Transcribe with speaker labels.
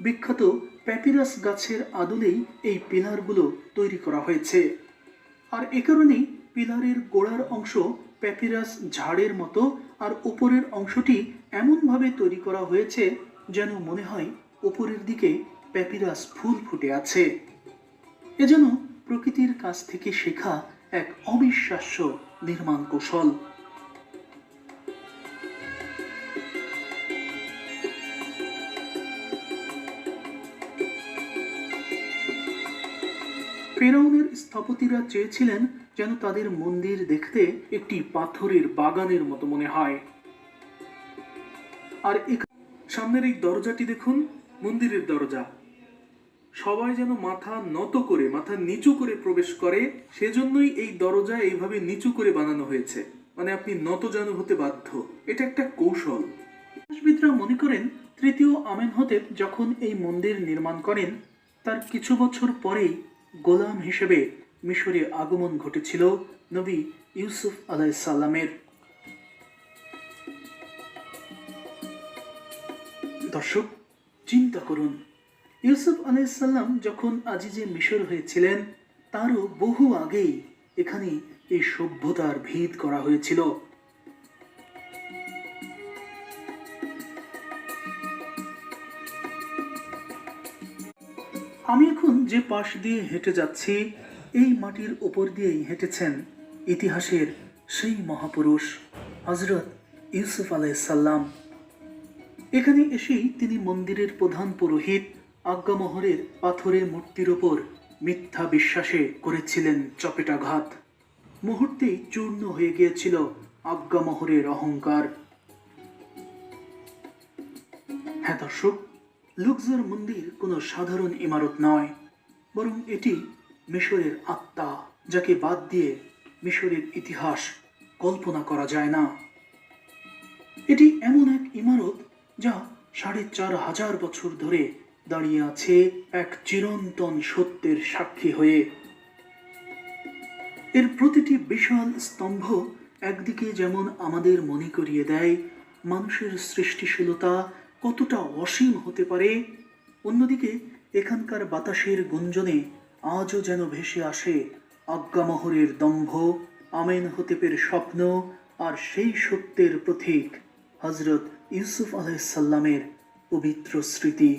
Speaker 1: বিখ্যাত প্যাপিরাস গাছের আদলেই এই পিলারগুলো তৈরি করা হয়েছে। আর এ কারণেই পিলারের গোড়ার অংশ প্যাপিরাস ঝাড়ের মতো, আর উপরের অংশটি এমনভাবে তৈরি করা হয়েছে যেন মনে হয় উপরের দিকে প্যাপিরাস ফুল ফুটে আছে। এ যেন প্রকৃতির কাছ থেকে শেখা এক অবিশ্বাস্য নির্মাণ কৌশল। ফেরাউনের স্থপতিরা চেয়েছিলেন যেন তাদের মন্দির দেখতে একটি পাথরের বাগানের মতো মনে হয়। আর সামনের এই দরজাটি দেখুন, মন্দিরের দরজা। সবাই যেন মাথা নত করে, মাথা নিচু করে প্রবেশ করে, সেজন্যই এই দরজা এইভাবে নিচু করে বানানো হয়েছে, মানে আপনি নত যেন হতে বাধ্য। এটা একটা কৌশল। ইতিহাসবিদরা মনে করেন তৃতীয় আমেনহতেপ যখন এই মন্দির নির্মাণ করেন তার কিছু বছর পরেই গোলাম হিসেবে মিশরে আগমন ঘটেছিল নবী ইউসুফ আলাইহিস সালামের। দর্শক, চিন্তা করুন, ইউসুফ আলাইহিস সালাম যখন আজিজে মিশর হয়েছিলেন তারও বহু আগেই এখানে এই সভ্যতার ভিত করা হয়েছিল। আমি এখন যে পাশ দিয়ে হেঁটে যাচ্ছি এই মাটির উপর দিয়েই হেঁটেছেন ইতিহাসের সেই মহাপুরুষ হযরত ইউসুফ আলাইহিস সালাম। এখানে এসেই তিনি মন্দিরের প্রধান পুরোহিত আজ্ঞামোহরের পাথরের মূর্তির ওপর মিথ্যা বিশ্বাসে করেছিলেন চপেটাঘাত। মুহূর্তেই চূর্ণ হয়ে গিয়েছিল আজ্ঞামোহরের অহংকার। হ্যাঁ দর্শক, লুক্সর মন্দির কোনো সাধারণ ইমারত নয়, বরং এটি মিশরের আত্মা, যাকে বাদ দিয়ে মিশরের ইতিহাস কল্পনা করা যায় না। এটি এমন এক ইমারত যা ৪,৫০০ বছর ধরে দাঁড়িয়ে আছে এক চিরন্তন সত্যের সাক্ষী হয়ে। এর প্রতিটি বিশাল স্তম্ভ একদিকে যেমন আমাদের মনে করিয়ে দেয় মানুষের সৃষ্টিশীলতা কতটা অসীম হতে পারে, অন্যদিকে এখানকার বাতাসের গুঞ্জনে আজও যেন ভেসে আসে আজ্ঞামোহরের দম্ভ, আমেনহতেপের স্বপ্ন, আর সেই সত্যের প্রতীক হযরত ইউসুফ আলাইহিস সালামের পবিত্র স্মৃতি।